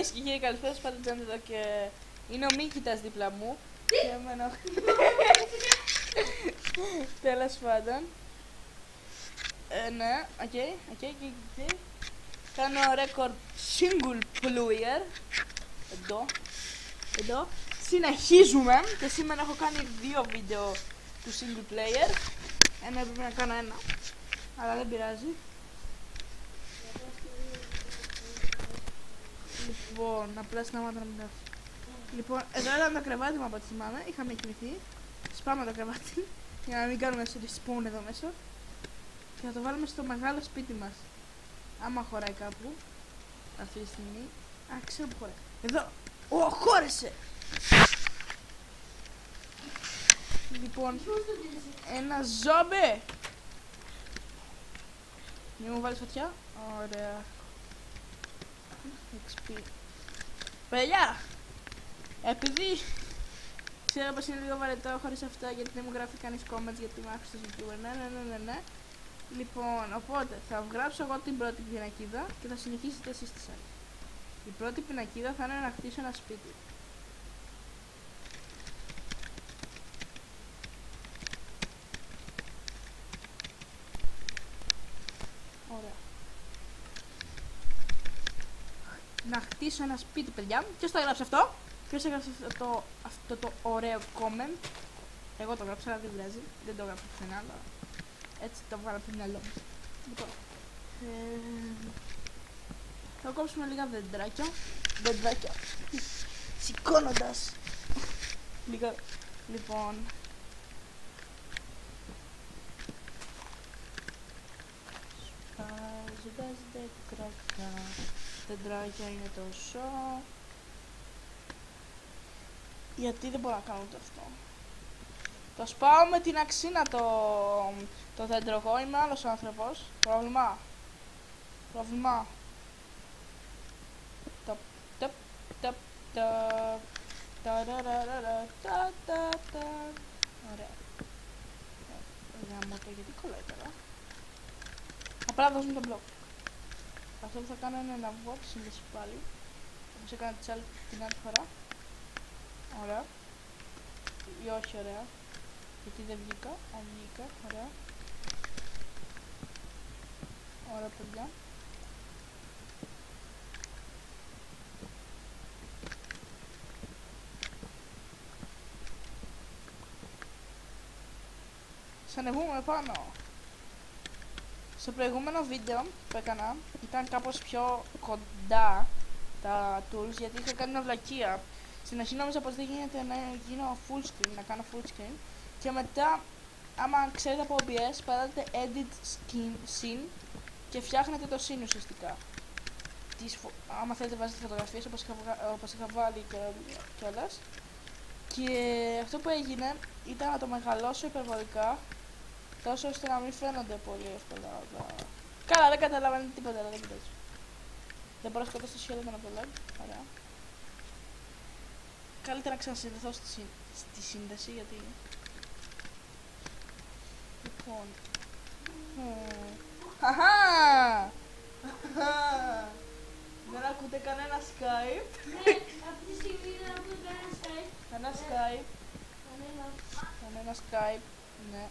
Κυρίες και κύριοι, καλησπέρα σας, Πάντε εδώ και είναι ο Μίκητας δίπλα μου. Και εμένα... Τέλος πάντων. Ναι, οκ. Κάνω record single player. Εδώ. Συνεχίζουμε και σήμερα έχω κάνει 2 βίντεο του single player. Ένα έπρεπε να κάνω ένα, αλλά δεν πειράζει. Λοιπόν, απλά σταμάτα να μιλάω. Λοιπόν, εδώ ήταν το κρεβάτι μου από ό,τι θυμάμαι. Είχαμε κοιμηθεί. Σπάμε το κρεβάτι για να μην κάνουμε respawn εδώ μέσα. Και θα το βάλουμε στο μεγάλο σπίτι μας. Άμα χωράει κάπου αυτή τη στιγμή. Α, ξέρω που χωράει. Εδώ! Χώρεσε! Λοιπόν, ένα ζόμπι! Μην μου βάλεις φωτιά. Ωραία. XP. Παιδιά! Επειδή ξέρω πως είναι λίγο βαρετό χωρίς αυτά, γιατί δεν μου γράφει κανείς comments γιατί είμαι άχρηστος YouTuber. Ναι. Λοιπόν, οπότε θα γράψω εγώ την πρώτη πινακίδα και θα συνεχίσετε εσείς τις άλλες. Η πρώτη πινακίδα θα είναι να χτίσω ένα σπίτι. Ωραία. Να χτίσω ένα σπίτι, παιδιά. Ποιος θα γράψει αυτό? Ποιος θα γράψει αυτό το ωραίο comment? Εγώ το γράψα, αλλά δεν πειράζει. Δεν το γράψα πουθενά, αλλά έτσι το βγάλω από το μυαλό μου. Λοιπόν, θα κόψουμε λίγα δεντράκια. Σηκώνοντας λίγα. Λοιπόν, σπάζοντας δεντράκια είναι τόσο. Γιατί δεν μπορώ να κάνω ούτε αυτό. Το σπάω με την αξίνα το δέντρο. Εγώ είμαι άλλος άνθρωπος. Πρόβλημα. Ωραία. Γαμώτο, γιατί κολλάει τώρα. Απλά δώσουμε τον μπλοκ. Αυτό που θα κάνω είναι να βγω τη σύνδεση πάλι, όπως έκανα την άλλη φορά. Ωραία. Ή όχι ωραία, γιατί δεν βγήκα. Βγήκα, ωραία. Ωραία, παιδιά. Σας ανεβούμε πάνω. Στο προηγούμενο βίντεο που έκανα ήταν κάπως πιο κοντά τα tools, γιατί είχα κάνει μια βλακεία. Στην αρχή νόμιζα πως δεν γίνεται να γίνω full screen, να κάνω full screen. Και μετά, άμα ξέρετε από OBS, πατάτε edit scene και φτιάχνετε το scene ουσιαστικά. Άμα θέλετε βάζετε φωτογραφίες όπως είχα βάλει κιόλας. Και αυτό που έγινε ήταν να το μεγαλώσω υπερβολικά, τόσο ώστε να μην φαίνονται πολύ εύκολα. Καλά, δεν καταλαβαίνετε τίποτα, αλλά δεν πειράζει. Δεν μπορώ να σκοτώσω το σχέδιο από το lag. Ωραία. Καλύτερα να ξανασυνδεθώ στη σύνδεση, γιατί... Λοιπόν... Χαχά! Δεν ακούτε κανένα Skype. Ναι, αυτή τη στιγμή δεν ακούτε κανένα Skype. Κανένα Skype, ναι.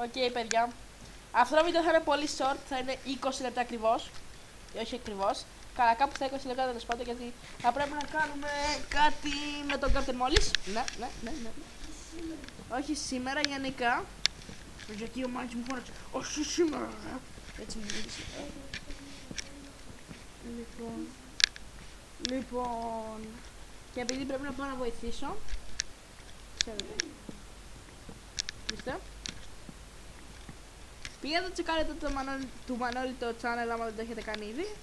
Οκ, παιδιά. Αυτό το βίντεο θα είναι πολύ short, θα είναι 20 λεπτά ακριβώς. Όχι ακριβώς. Καλά, κάπου στα 20 λεπτά τέλος πάντων, γιατί θα πρέπει να κάνουμε κάτι με τον Captain μόλις. Ναι. Όχι σήμερα, γενικά. Γιατί ο Μάιτς μου φώναξε όχι σήμερα. Έτσι μου μίλησε. Λοιπόν, και επειδή πρέπει να πάω να βοηθήσω, ξέρετε, είστε, πήγαινε τσεκάρετε του Μανώλη το channel άμα δεν το έχετε κάνει ήδη,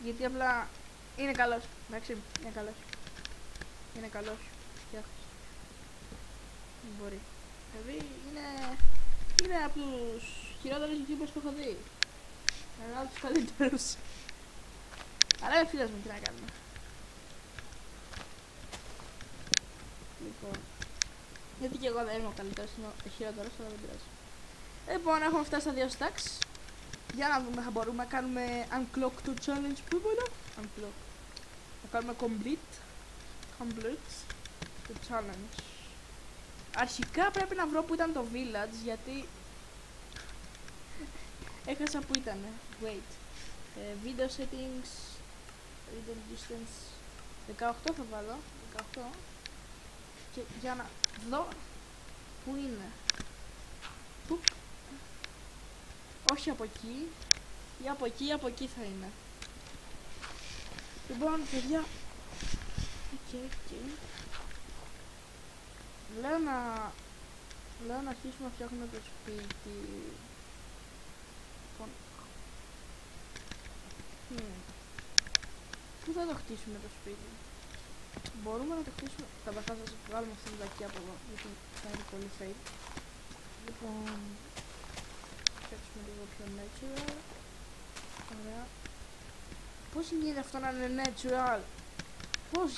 γιατί απλά είναι καλός, εντάξει, είναι καλός, φτιάχνεις, μπορεί, δηλαδή είναι από τους χειρότερους YouTubers που έχω δει, είναι από τους καλύτερους. Αλλά είναι φίλος μου, τι να κάνουμε. Λοιπόν, γιατί και εγώ δεν είμαι ο καλύτερος, είμαι ο χειρότερος, αλλά δεν πειράζει. Λοιπόν, έχουμε φτάσει στα 2 stacks. Για να δούμε, θα μπορούμε να κάνουμε unclock το challenge που είπαμε. Unclock. Να κάνουμε complete το challenge. Αρχικά πρέπει να βρω που ήταν το village, γιατί έχασα που ήτανε. Wait. Video settings. Reading distance 18 θα βάλω, 18, και για να δω που είναι, όχι από εκεί, ή από εκεί ή από εκεί θα είναι. Λοιπόν παιδιά, λέω να αρχίσουμε να φτιάχνουμε το σπίτι. Λοιπόν, πού θα το χτίσουμε το σπίτι? Μπορούμε να το χτίσουμε. Καταρχάς θα βγάλουμε αυτή την πλακή από εδώ, γιατί θα είναι πολύ fake. Λοιπόν, φτιάξουμε λίγο πιο natural. Ωραία. Πώς γίνεται αυτό να είναι natural? Πώς?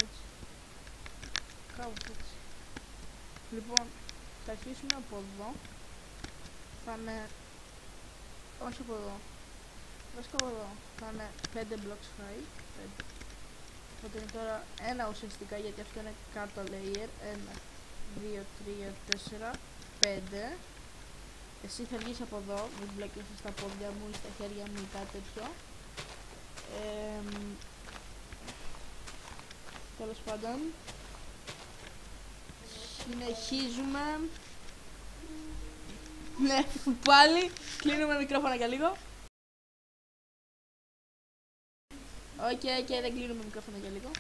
Έτσι. Κάπως έτσι. Λοιπόν, θα αρχίσουμε από εδώ. Θα είναι, όχι από εδώ, βασικά από εδώ, θα είναι 5 blocks high, 5. Οπότε είναι τώρα ένα ουσιαστικά, γιατί αυτό είναι κάτω layer, 1, 2, 3, 4, 5. Εσύ θα βγεις από εδώ, μην μπλέκεσαι στα πόδια μου ή στα χέρια μου ή κάτι τέτοιο. Τέλος πάντων, συνεχίζουμε. Ναι, πάλι κλείνουμε μικρόφωνα για λίγο. Οκ, δεν κλείνουμε μικρόφωνα για λίγο.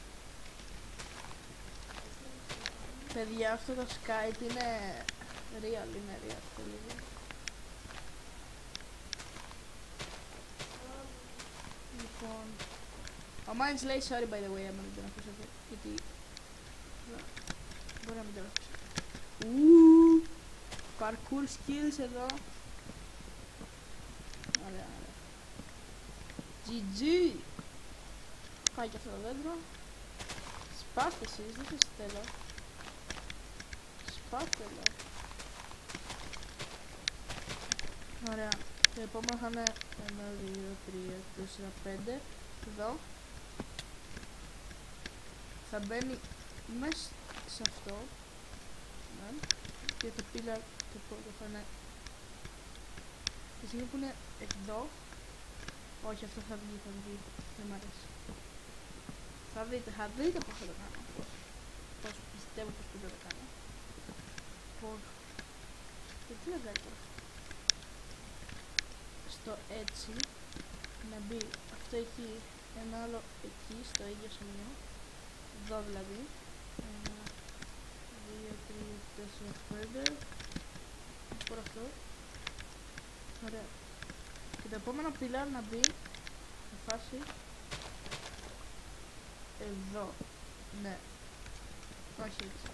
Παιδιά, αυτό το Skype είναι real, το λίγο. Λοιπόν, ο Minds λέει sorry by the way, άμα δεν τον ακούσατε, γιατί μπορεί να μην τον ακούσατε. Parkour skills εδώ. Ωραία. GG. Πάει και αυτό το δέντρο. Σπάστε εσείς, δεν σας θέλω. Σπάστε εδώ. Ωραία. Το επόμενο θα είναι 1, 2, 3, 4, 5. Εδώ. Θα μπαίνει μέσα σε αυτό. Ναι. Και το pillar το πρώτο θα είναι τη στιγμή που είναι εδώ. Όχι, αυτό θα βγει, δεν μ' αρέσει. Θα δείτε πώς θα το κάνω, πώς πιστεύω πως θα το κάνω. Πώς, και τι να κάνει τώρα. Στο έτσι, να μπει αυτό εκεί, ένα άλλο εκεί, στο ίδιο σημείο, εδώ δηλαδή. 2, 3, 4, 5. Por αυτό. Ωραία. Και το επόμενο πιλάρ να μπει σε φάση εδώ. Ναι. Όχι έτσι.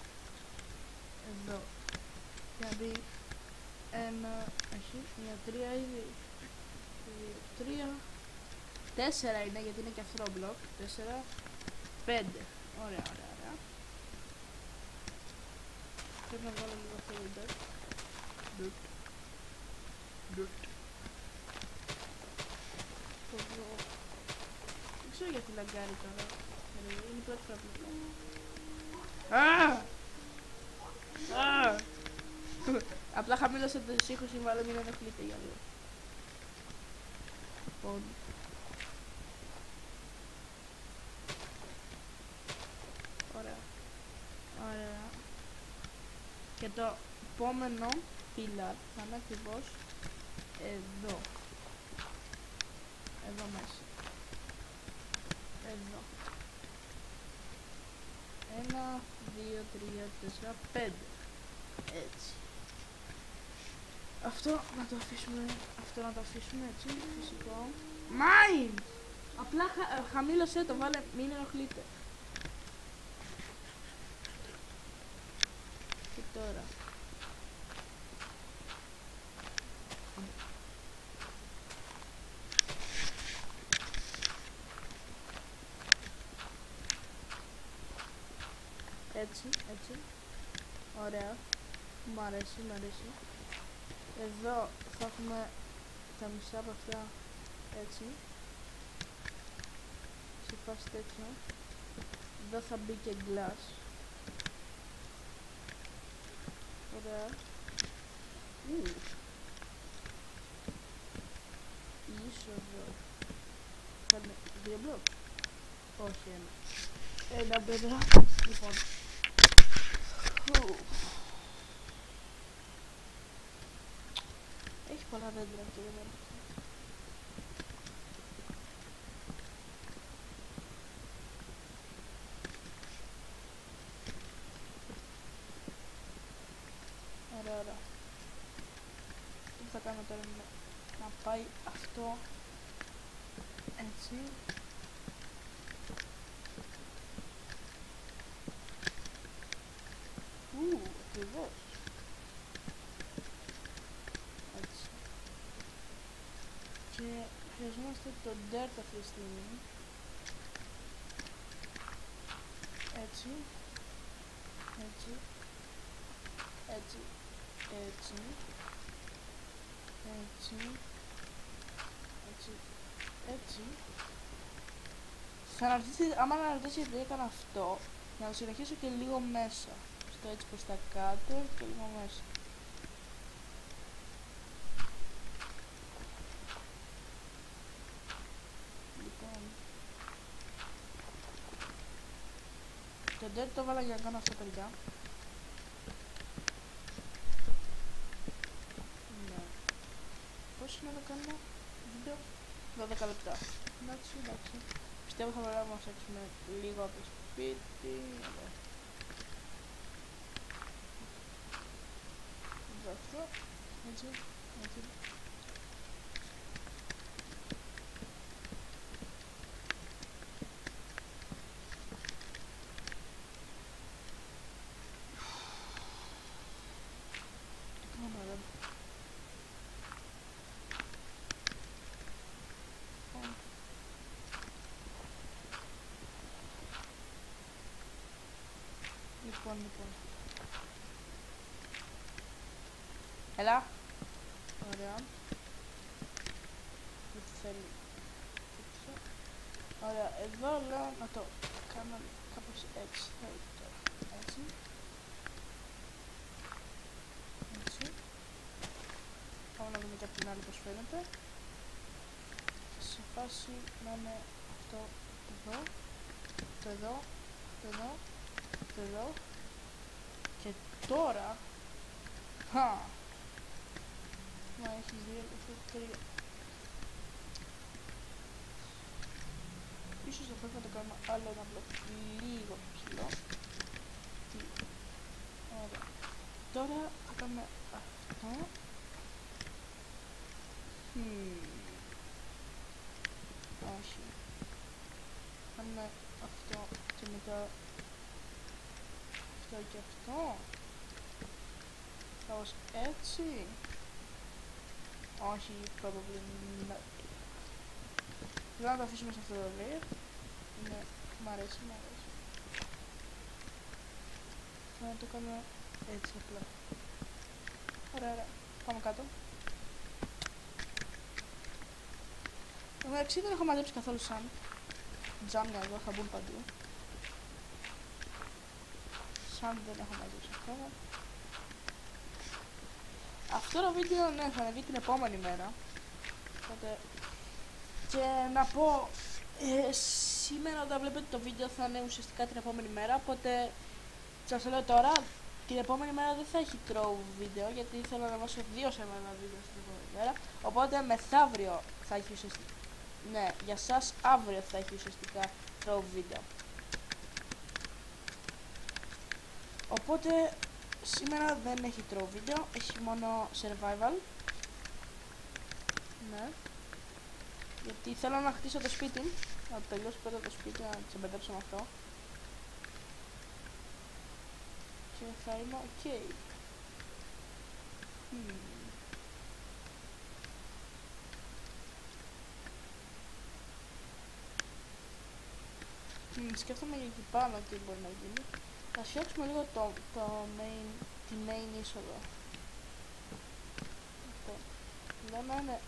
Εδώ. Και να μπει ένα, όχι, μια, τρία ήδη. 2, 3, 4 είναι, γιατί είναι και αυτό το μπλοκ. 4, 5. Ωραία. Πρέπει να βγάλω λίγο αυτό το dirt. Δεν ξέρω γιατί λαγκάρει τώρα. Είναι η πρώτη φορά που το απλά χαμήλωσα το ήχος ή μάλλον μην ενοχλείτε για λίγο. Λοιπόν, Και το επόμενο pillar θα είναι ακριβώς εδώ. Εδώ μέσα. Εδώ. 1, 2, 3, 4, 5. Έτσι. Αυτό να το αφήσουμε έτσι, φυσικό. Mine! Απλά χαμήλωσέ το, βάλε, μην ενοχλείτε. Και τώρα. Έτσι, έτσι. Ωραία. Μ' αρέσει, μ' αρέσει. Εδώ θα έχουμε τα μισά από αυτά έτσι. Σε φάση τέτοιο. Εδώ θα μπει και glass. Ωραία. Είσοδο. Θα είναι 2 μπλοκ. Όχι, ένα μπέδρα. Λοιπόν. Έχει πολλά δέντρα αυτό εδώ. Ωραία, ωραία. Τι θα κάνω τώρα είναι να πάει αυτό έτσι. Ακριβώς. Έτσι. Και χρειαζόμαστε το dirt αυτή τη στιγμή. Έτσι. Έτσι. Έτσι. Έτσι. Έτσι. Έτσι. Έτσι. Θα αναρωτήσετε, άμα αναρωτήσετε γιατί έκανα αυτό, να το συνεχίσω και λίγο μέσα. Στο έτσι προς τα κάτω και λίγο μέσα. Λοιπόν. Το dirt το βάλα για να κάνω αυτό, παιδιά. Ναι. Πώς είναι να κάνω βίντεο? 12 λεπτά. Εντάξει, εντάξει. Πιστεύω θα μπορούμε να φτιάξουμε λίγο από το σπίτι. Αυτό. Έτσι. Έτσι. Λοιπόν. Έλα. Ωραία. Δεν θέλει. Ωραία. Εδώ λέω να το κάνω κάπως έτσι. Έτσι. Έτσι. Πάμε να δούμε και από την άλλη πώς φαίνεται. Σε φάση να είναι αυτό εδώ. Το εδώ. Το εδώ. Το εδώ. Και τώρα. Μα έχεις δύο, τρία. Ίσως θα πρέπει να το κάνουμε άλλο ένα μπλοκ λίγο πιο ψηλό. Ωραία. Τώρα θα κάνουμε αυτό. Όχι. Κάνουμε αυτό και μετά αυτό και αυτό. Κάπως έτσι. Όχι, probably not. Θέλω να το αφήσουμε σε αυτό το layer. Ναι, μ' αρέσει, μ' αρέσει. Θα το κάνουμε έτσι απλά. Ωραία, ωραία. Πάμε κάτω. Εντάξει, δεν έχω μαζέψει καθόλου σαν. Τζάμια εδώ θα μπουν παντού. Σαν δεν έχω μαζέψει ακόμα. Αυτό το βίντεο ναι, θα ανεβεί την επόμενη μέρα. Οπότε... Και να πω, σήμερα όταν βλέπετε το βίντεο θα είναι ουσιαστικά την επόμενη μέρα. Οπότε σας το λέω τώρα, Την επόμενη μέρα δεν θα έχει trove βίντεο, γιατί θέλω να ανεβάσω 2 σε ένα βίντεο στην επόμενη μέρα. Οπότε μεθαύριο θα έχει ουσιαστικά. Ναι, για σας αύριο θα έχει ουσιαστικά trove βίντεο. Οπότε σήμερα δεν έχει trove βίντεο, έχει μόνο survival. Ναι. Γιατί θέλω να χτίσω το σπίτι, να τελειώσω πρώτα το σπίτι, να ξεμπερδέψω με αυτό. Και θα είμαι ok. Σκέφτομαι για εκεί πάνω τι μπορεί να γίνει. Θα φτιάξουμε λίγο τη main είσοδο. Λέμε είναι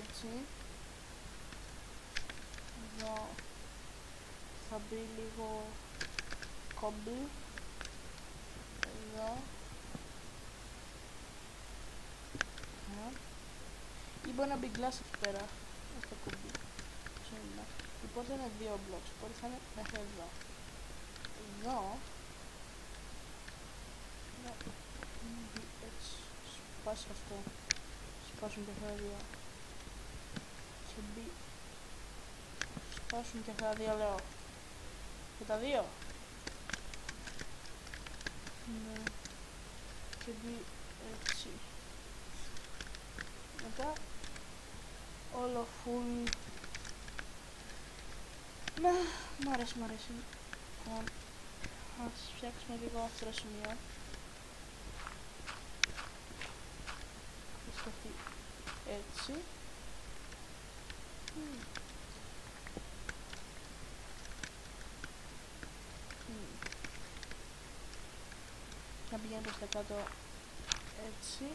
έτσι. Εδώ θα μπει λίγο κόμπι. Εδώ. Ή μπορεί να μπει glass εκεί πέρα. Αυτό κόμπι. Λοιπόν θα είναι 2 blocks, οπότε θα είναι μέχρι εδώ. Εδώ. Έτσι. Σπάσει αυτό. Σπάσουν και αυτά τα δύο. Και μπει. Σπάσουν και αυτά τα δύο, λέω. Και τα δύο. Ναι. Και μπει έτσι. Μετά όλο full. Ναι, μ' αρέσει, μ' αρέσει. Λοιπόν, ας φτιάξουμε λίγο αυτό το σημείο. Θα σταθεί έτσι. Να πηγαίνει προς τα κάτω έτσι.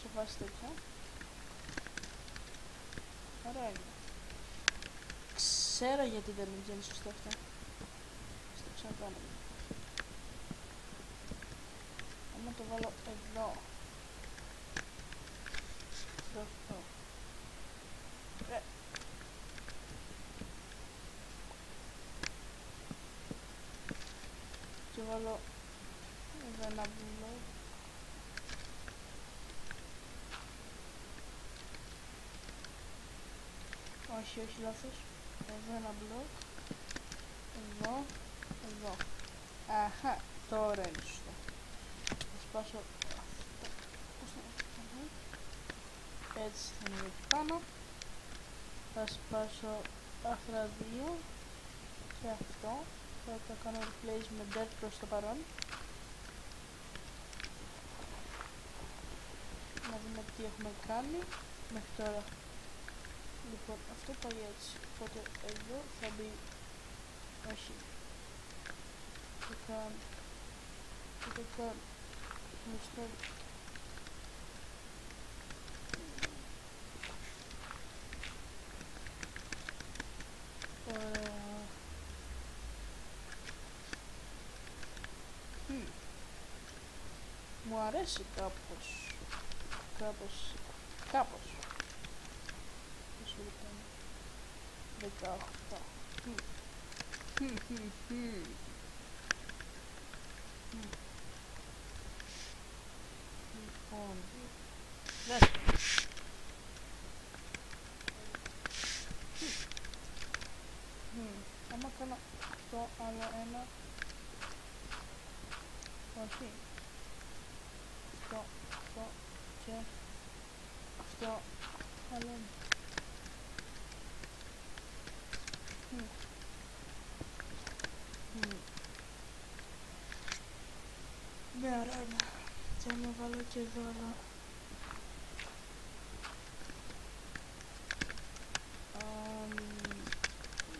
Σε βάση τέτοια. Ωραία είναι. Ξέρω γιατί δεν μου βγαίνει σωστά αυτά. Στο ξανακάνουμε. Άμα το βάλω εδώ. Αυτό. Και βάλω εδώ ένα μπλοκ. Όχι, όχι λάθος. Εδώ ένα μπλοκ. Εδώ. Εδώ. Αχα, τώρα είναι σωστό. Θα σπάσω αυτό. Πώς θα είναι. Έτσι θα είναι εκεί πάνω. Θα σπάσω αυτά δύο. Και αυτό. Θα τα κάνω replace με dirt προς το παρόν. Να δούμε τι έχουμε κάνει μέχρι τώρα. Λοιπόν, αυτό πάει έτσι. Οπότε εδώ θα μπει. Όχι. Το κάνω. Και το κάνω. Μισθώ. Ωραία. Μου αρέσει κάπως. Κάπως. Πόσο ήταν. 18. Λοιπόν. Δεύτερο. Άμα κάνω αυτό, άλλο ένα. Όχι. Αυτό και αυτό, άλλο ένα. Ναι, ωραία είναι. Και να βάλω και εδώ άλλο.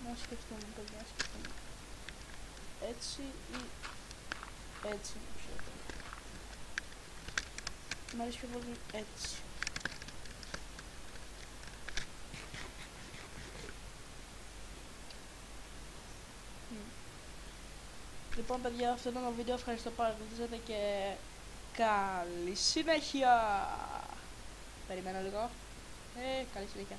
Να σκεφτούμε, παιδιά, να σκεφτούμε. Έτσι ή έτσι είναι πιο ωραία. Μ' αρέσει πιο πολύ έτσι. Λοιπόν, παιδιά, αυτό ήταν το βίντεο. Ευχαριστώ που παρακολουθήσατε και καλή συνέχεια. Περιμένω λίγο. Καλή συνέχεια.